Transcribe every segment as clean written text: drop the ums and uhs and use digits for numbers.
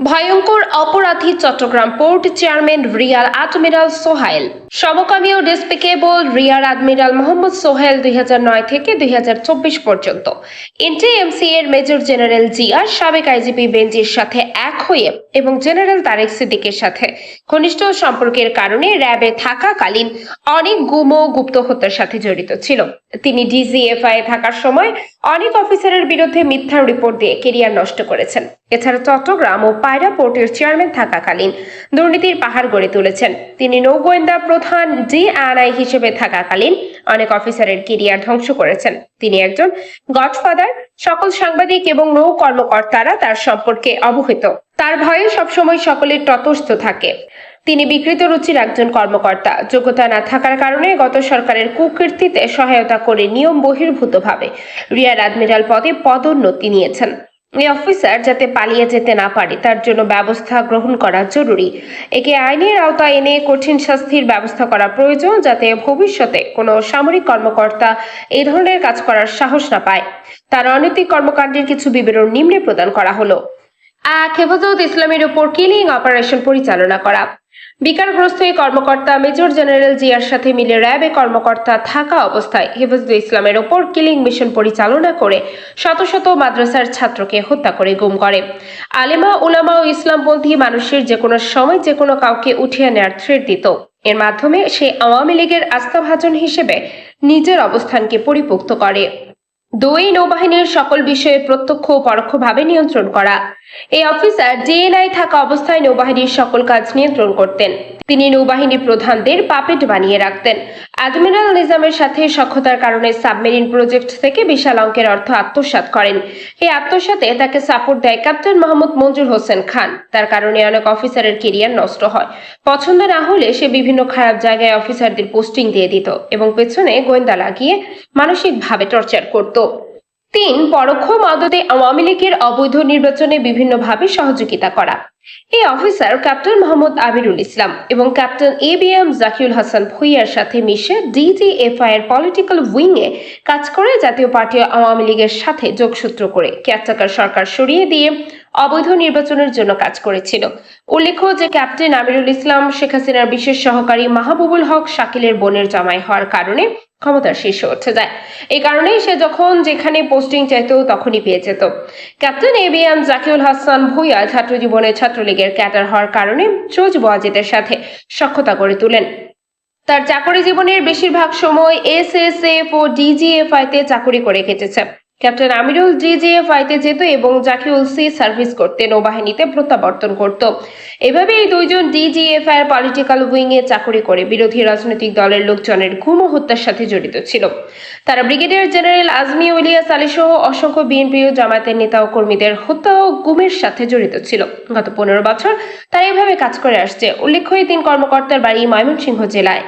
ভয়ঙ্কর অপরাধী Chattogram port chairman rear admiral Sohail. সমকামী ও despicable rear admiral Mohammad Sohail 2009 থেকে 2024 পর্যন্ত এনটিএমসি এর মেজর জেনারেল জিয়া, সাবেক আইজিপি বেনজির সাথে এক হয়ে এবং জেনারেল তারেক সিদ্দিকের সাথে ঘনিষ্ঠ সম্পর্কের কারণে র্যাবে থাকাকালীন অনেক গুম ও গুপ্ত হত্যার সাথে জড়িত ছিল। তিনি ডিজিএফআই থাকার সময় অনেক অফিসারের বিরুদ্ধে মিথ্যা রিপোর্ট দিয়ে কেরিয়ার নষ্ট করেছেন। এছাড়া চট্টগ্রাম ও পায়রা পোর্টের চেয়ারম্যান থাকাকালীন দুর্নীতির পাহাড় গড়ে তুলেছেন। তিনি নৌগোয়েন্দা প্রধান ডিএনআই হিসেবে থাকাকালীন অনেক অফিসারের কেরিয়ার ধ্বংস করেছেন। তিনি একজন গডফাদার। সকল সাংবাদিক এবং নৌ কর্মকর্তারা তার সম্পর্কে অবহিত। তার ভয়ে সবসময় সকলের তটস্থ থাকে। তিনি বিকৃত রুচির একজন কর্মকর্তা। যোগ্যতা না থাকার কারণে গত সরকারের কুকীর্তিতে সহায়তা করে নিয়ম বহির্ভূতভাবে রিয়ার অ্যাডমিরাল পদে পদোন্নতি নিয়েছেন। এই অফিসার যাতে পালিয়ে যেতে না পারে তার জন্য ব্যবস্থা গ্রহণ করা জরুরি। একে আইনের আওতায় এনে কঠিন শাস্তির ব্যবস্থা করা প্রয়োজন, যাতে ভবিষ্যতে কোনো সামরিক কর্মকর্তা এই ধরনের কাজ করার সাহস না পায়। তার অনৈতিক কর্মকাণ্ডের কিছু বিবরণ নিম্নে প্রদান করা হলো। হেফাজত ইসলামের উপর কিলিং অপারেশন পরিচালনা করা। বিকারগ্রস্ত এই কর্মকর্তা মেজর জেনারেল জিয়ার সাথে মিলে র্যাবে কর্মকর্তা থাকা অবস্থায় হেফাজত ইসলামের উপর কিলিং মিশন পরিচালনা করে শত শত মাদ্রাসার ছাত্রকে হত্যা করে গুম করে। আলেমা, উলামা ও ইসলামপন্থী মানুষের যে কোনো সময় যে কোনো কাউকে উঠিয়ে নেওয়ার থ্রেট দিত। এর মাধ্যমে সে আওয়ামী লীগের আস্থাভাজন হিসেবে নিজের অবস্থানকে পরিপুক্ত করে। দুই, নৌবাহিনীর সকল বিষয়ে প্রত্যক্ষ ও পরোক্ষভাবে নিয়ন্ত্রণ করা। এই অফিসার ডিএনআই থাকা অবস্থায় নৌবাহিনীর সকল কাজ নিয়ন্ত্রণ করতেন। তিনি নৌবাহিনী প্রধানদের পাপেট বানিয়ে রাখতেন। অ্যাডমিরাল নিজামের সাথে সখ্যতার কারণে সাবমেরিন প্রজেক্ট থেকে বিশাল অঙ্কের অর্থ আত্মসাৎ করেন। এই আত্মসাতে তাকে সাপোর্ট দেয় ক্যাপ্টেন মোহাম্মদ মঞ্জুর হোসেন খান। তার কারণে অনেক অফিসারের কেরিয়ার নষ্ট হয়। পছন্দ না হলে সে বিভিন্ন খারাপ জায়গায় অফিসারদের পোস্টিং দিয়ে দিত এবং পেছনে গোয়েন্দা লাগিয়ে মানসিকভাবে টর্চার করত। 3, পরোক্ষ মদদে আওয়ামী লীগের অবৈধ নির্বাচনে বিভিন্নভাবে সহযোগিতা করা। এই অফিসার ক্যাপ্টেন মোহাম্মদ আমিরুল ইসলাম এবং ক্যাপ্টেন এবিএম জাকিউল হাসান ভুঁইয়ার সাথে মিশে ডিজিএফআই এর পলিটিক্যাল উইং এ কাজ করে জাতীয় পার্টি আওয়ামী লীগের সাথে যোগসূত্র করে কেয়ারটেকার সরকার সরিয়ে দিয়ে অবৈধ নির্বাচনের জন্য কাজ করেছিল। উল্লেখ্য যে ক্যাপ্টেন আমিরুল ইসলাম শেখ হাসিনার বিশেষ সহকারী মাহবুবুল হক শাকিলের বোনের জামাই হওয়ার কারণে ক্ষমতার শীর্ষে উঠে যায়। এই কারণেই সে যখন যেখানে পোস্টিং চাইতো তখনই পেয়ে যেত। ক্যাপ্টেন এবিএম জাকিউল হাসান ভুঁইয়া ছাত্র জীবনে ছাত্রলীগের ক্যাডার হওয়ার কারণে চোজ ওয়াজেদের সাথে সখ্যতা গড়ে তোলেন। তার চাকরি জীবনের বেশিরভাগ সময় এসএসএফ ও ডিজিএফআই তে চাকরি করে কেটেছে। ক্যাপ্টেন আমিরুল ডিজিএফআই তে যেত এবং জাকিউল সি সার্ভিস করতে নৌবাহিনীতে প্রত্যাবর্তন করত। এভাবে এই দুইজন ডিজিএফআই এর পলিটিক্যাল উইং এ চাকরি করে বিরোধী রাজনৈতিক দলের লোকজনের গুম ও হত্যার সাথে জড়িত ছিল। তারা ব্রিগেডিয়ার জেনারেল আজমি ইলিয়াস আলী সহ অসংখ্য বিএনপি ও জামায়াতের নেতা ও কর্মীদের হত্যা ও গুমের সাথে জড়িত ছিল। গত 15 বছর তারা এভাবে কাজ করে আসছে। উল্লেখ্য, এই 3 কর্মকর্তার বাড়ি ময়মনসিংহ জেলায়।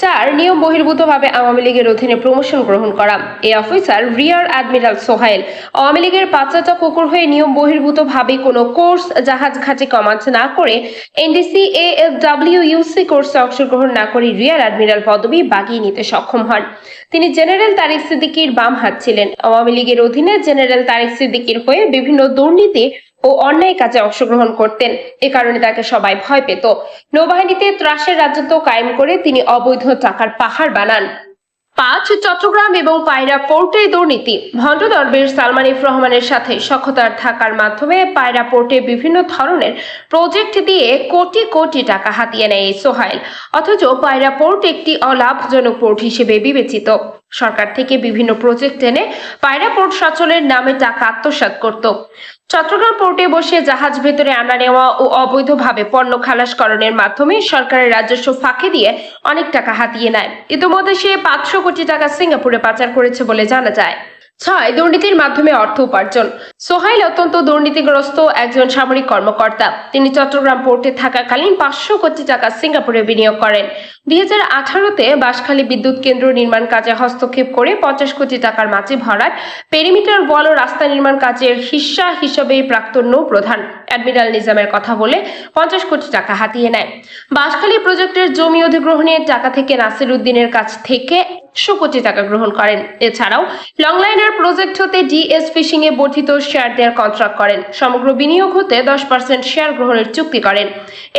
4, নিয়ম বহির্ভূতভাবে আওয়ামী লীগের অধীনে প্রমোশন গ্রহণ করা। এই অফিসার রিয়ার অ্যাডমিরাল সোহাইল আওয়ামী লীগের পাঁচটা কুকুর হয়ে নিয়ম বহির্ভূতভাবে কোনো কোর্স জাহাজ ঘাটে কমান্ড না করে এনডিসি এএফডব্লিউইউসি কোর্সে অংশগ্রহণ না করে রিয়ার অ্যাডমিরাল পদবি বাগিয়ে নিতে সক্ষম হন। তিনি জেনারেল তারেক সিদ্দিকীর বাম হাত ছিলেন। আওয়ামী লীগের অধীনে জেনারেল তারেক সিদ্দিকীর হয়ে বিভিন্ন দুর্নীতি ও অন্যায় কাজে অংশগ্রহণ করতেন। এ কারণে তাকে সবাই ভয় পেত। নৌবাহিনীতে ত্রাসের রাজত্ব কায়েম করে তিনি অবৈধ টাকার পাহাড় বানান। 5, চট্টগ্রাম এবং পায়রা পোর্টে দুর্নীতি। ভণ্ড দরবেশ সালমান এফ রহমানের সাথে সখ্যতার থাকার মাধ্যমে পায়রা পোর্টে বিভিন্ন ধরনের প্রজেক্ট দিয়ে কোটি কোটি টাকা হাতিয়ে নেয় এই সোহাইল। অথচ পায়রা পোর্ট একটি অলাভজনক পোর্ট হিসেবে বিবেচিত। সরকার থেকে বিভিন্ন প্রজেক্ট এনে পায়রা পোর্ট সচলের নামে টাকা আত্মসাৎ করত। চট্টগ্রাম পোর্টে বসে জাহাজ ভেতরে আনা নেওয়া ও অবৈধভাবে পণ্য খালাসকরণের মাধ্যমে সরকারের রাজস্ব ফাঁকি দিয়ে অনেক টাকা হাতিয়ে নেয়। ইতিমধ্যে সে 500 কোটি টাকা সিঙ্গাপুরে পাচার করেছে বলে জানা যায়। 6, দুর্নীতির মাধ্যমে অর্থ উপার্জন। সোহাইল অত্যন্ত দুর্নীতিগ্রস্ত একজন সামরিক কর্মকর্তা। তিনি চট্টগ্রাম পোর্টে থাকাকালীন 500 কোটি টাকা সিঙ্গাপুরে বিনিয়োগ করেন। 2018-তে বাঁশখালী বিদ্যুৎ কেন্দ্র নির্মাণ কাজে হস্তক্ষেপ করে 50 কোটি টাকার মাঝে ভরাট পেরিমিটার ওয়াল ও রাস্তা নির্মাণ কাজের হিস্সা হিসেবে প্রাক্তন নৌ প্রধান অ্যাডমিরাল নিজামের কথা বলে 50 কোটি টাকা হাতিয়ে নেয়। বাঁশখালী প্রজেক্টের জমি অধিগ্রহণের টাকা থেকে নাসির উদ্দিনের কাছ থেকে কোটি টাকা গ্রহণ করেন। এছাড়াও লংলাইনার প্রজেক্ট হতে ডিএস ফিশিং এ বর্ধিত শেয়ার দেওয়ার কন্ট্রাক্ট করেন। সমগ্র বিনিয়োগ হতে 10% শেয়ার গ্রহণের চুক্তি করেন।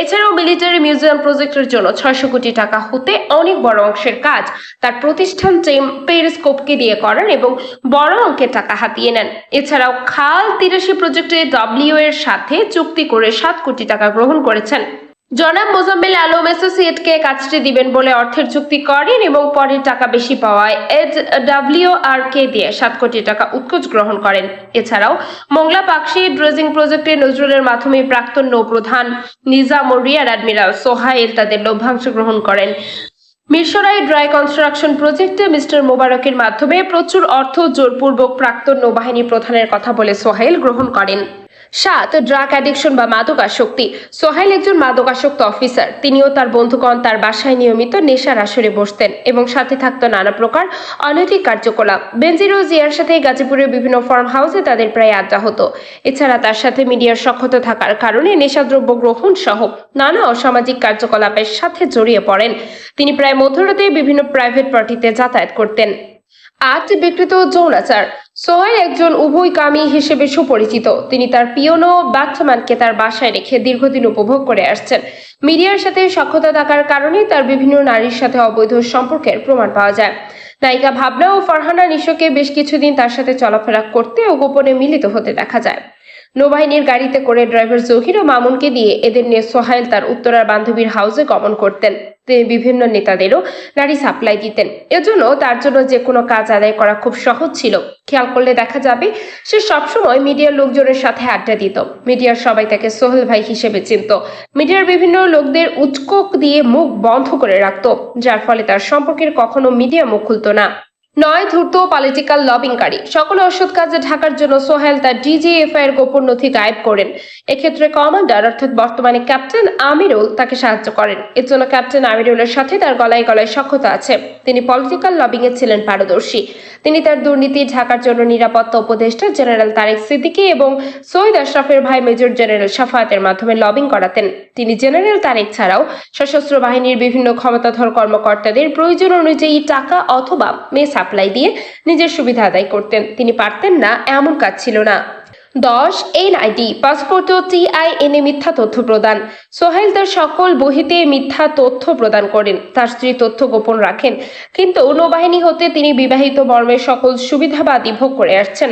এছাড়াও মিলিটারি মিউজিয়াম প্রজেক্টের জন্য 600 কোটি টাকা হতে অনেক বড় অংশের কাজ তার প্রতিষ্ঠান টেম পেরিস্কোপকে দিয়ে করেন এবং বড় অঙ্কের টাকা হাতিয়ে নেন। এছাড়াও খাল 83 প্রজেক্টে ডব্লিউ এর সাথে চুক্তি করে 7 কোটি টাকা গ্রহণ করেছেন। জনাব মোজাম্মেল আলম অ্যাসোসিয়েটকে কাজটি দিবেন বলে অর্থের চুক্তি করেন এবং পরে টাকা বেশি পাওয়ায় ডব্লিউআরকে দিয়ে 7 কোটি টাকা উৎকোচ গ্রহণ করেন। এছাড়াও মোংলা পাকশি ড্রেজিং প্রজেক্টে নজরুলের মাধ্যমে প্রাক্তন নৌপ্রধান নিজাম ও রিয়ার অ্যাডমিরাল সোহাইল তাদের লভ্যাংশ গ্রহণ করেন। মিরসরাই ড্রাই কনস্ট্রাকশন প্রজেক্টে মিস্টার মোবারকের মাধ্যমে প্রচুর অর্থ জোরপূর্বক প্রাক্তন নৌবাহিনী প্রধানের কথা বলে সোহাইল গ্রহণ করেন। 7 ড্রাগ অ্যাডিকশন বা মাদকাসক্তি। সোহাইল একজন মাদকাসক্ত অফিসার। তিনিও তার বন্ধুগণ তার বাসায় নিয়মিত নেশার আসরে বসতেন এবং সাথে থাকতো নানা প্রকার অনৈতিক কার্যকলাপ। বেনজির ও জিয়ার সাথে গাজীপুরের বিভিন্ন ফার্ম হাউসে তাদের প্রায় আড্ডা হতো। এছাড়া তার সাথে মিডিয়ার সখ্যতা থাকার কারণে নেশাদ্রব্য গ্রহণ সহ নানা অসামাজিক কার্যকলাপের সাথে জড়িয়ে পড়েন। তিনি প্রায় মধ্যরাতে বিভিন্ন প্রাইভেট পার্টিতে যাতায়াত করতেন। 8 বিকৃত যৌনাচার। সোহাইল একজন উভয়কামী হিসেবে সুপরিচিত। তিনি তার পিয়নো ব্যাটম্যানকে তার বাসায় রেখে দীর্ঘদিন উপভোগ করে আসছেন। মিডিয়ার সাথে সখ্যতা থাকার কারণে তার বিভিন্ন নারীর সাথে অবৈধ সম্পর্কের প্রমাণ পাওয়া যায়। নায়িকা ভাবনা ও ফারহানা নিশোকে বেশ কিছুদিন তার সাথে চলাফেরা করতে ও গোপনে মিলিত হতে দেখা যায়। নৌবাহিনীর গাড়িতে করে ড্রাইভার জহির ও মামুনকে দিয়ে এদের নিয়ে সোহাইল তার উত্তরার বান্ধবীর হাউসে গমন করতেন। তিনি বিভিন্ন নেতাদেরও নারী সাপ্লাই দিতেন। এজন্য তার জন্য যে কোনো কাজ আদায় করা খুব সহজ ছিল। খেয়াল করলে দেখা যাবে সে সবসময় মিডিয়ার লোকজনের সাথে আড্ডা দিত। মিডিয়ার সবাই তাকে সোহেল ভাই হিসেবে চিনত। মিডিয়ার বিভিন্ন লোকদের উচকক দিয়ে মুখ বন্ধ করে রাখত, যার ফলে তার সম্পর্কের কখনো মিডিয়া মুখ খুলত না। 9 ধূর্ত পলিটিক্যাল লবিংকারী। সকল অসৎ কাজে ঢাকার জন্য সোহেল তার ডিজিএফআই এর গোপন নথি গায়েব করেন। এক্ষেত্রে কমান্ডার অর্থাৎ বর্তমানে ক্যাপ্টেন আমিরুল তাকে সাহায্য করেন। এর জন্য ক্যাপ্টেন আমিরুলের সাথে তার গলায় গলায় সখ্যতা আছে। তিনি পলিটিক্যাল লবিং এ ছিলেন পারদর্শী। তিনি তার দুর্নীতি ঢাকার জন্য নিরাপত্তা উপদেষ্টা জেনারেল তারেক সিদ্দিকী এবং সৈয়দ আশরাফের ভাই মেজর জেনারেল সাফায়াতের মাধ্যমে লবিং করাতেন। তিনি জেনারেল তারেক ছাড়াও সশস্ত্র বাহিনীর বিভিন্ন ক্ষমতাধর কর্মকর্তাদের প্রয়োজন অনুযায়ী টাকা অথবা সাপ্লাই দিয়ে নিজের সুবিধা আদায় করতেন। তিনি পারতেন না এমন কাজ ছিল না। 10 এনআইডি পাসপোর্ট ও টিআইএন এ মিথ্যা তথ্য প্রদান। সোহেল তার সকল বহিতে মিথ্যা তথ্য প্রদান করেন। তার স্ত্রী তথ্য গোপন রাখেন, কিন্তু নৌবাহিনী হতে তিনি বিবাহিত মর্মের সকল সুবিধাবাদী ভোগ করে আসছেন।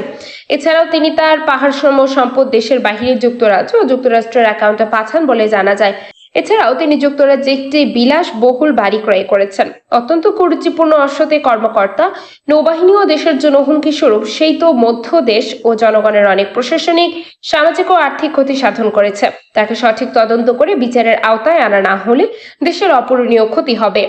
এছাড়াও তিনি তার পাহাড়সম সম্পদ দেশের বাহিরে যুক্তরাজ্য ও যুক্তরাষ্ট্রের অ্যাকাউন্টে পাঠান বলে জানা যায়। এছাড়াও তিনি যুক্তরাজ্যে একটি বিলাসবহুল বাড়ি ক্রয় করেছেন। অত্যন্ত কুরুচিপূর্ণ অসৎ কর্মকর্তা, নৌবাহিনী ও দেশের জন্য হুমকি স্বরূপ সেই তো মধ্য দেশ ও জনগণের অনেক প্রশাসনিক, সামাজিক ও আর্থিক ক্ষতি সাধন করেছে। তাকে সঠিক তদন্ত করে বিচারের আওতায় আনা না হলে দেশের অপূরণীয় ক্ষতি হবে।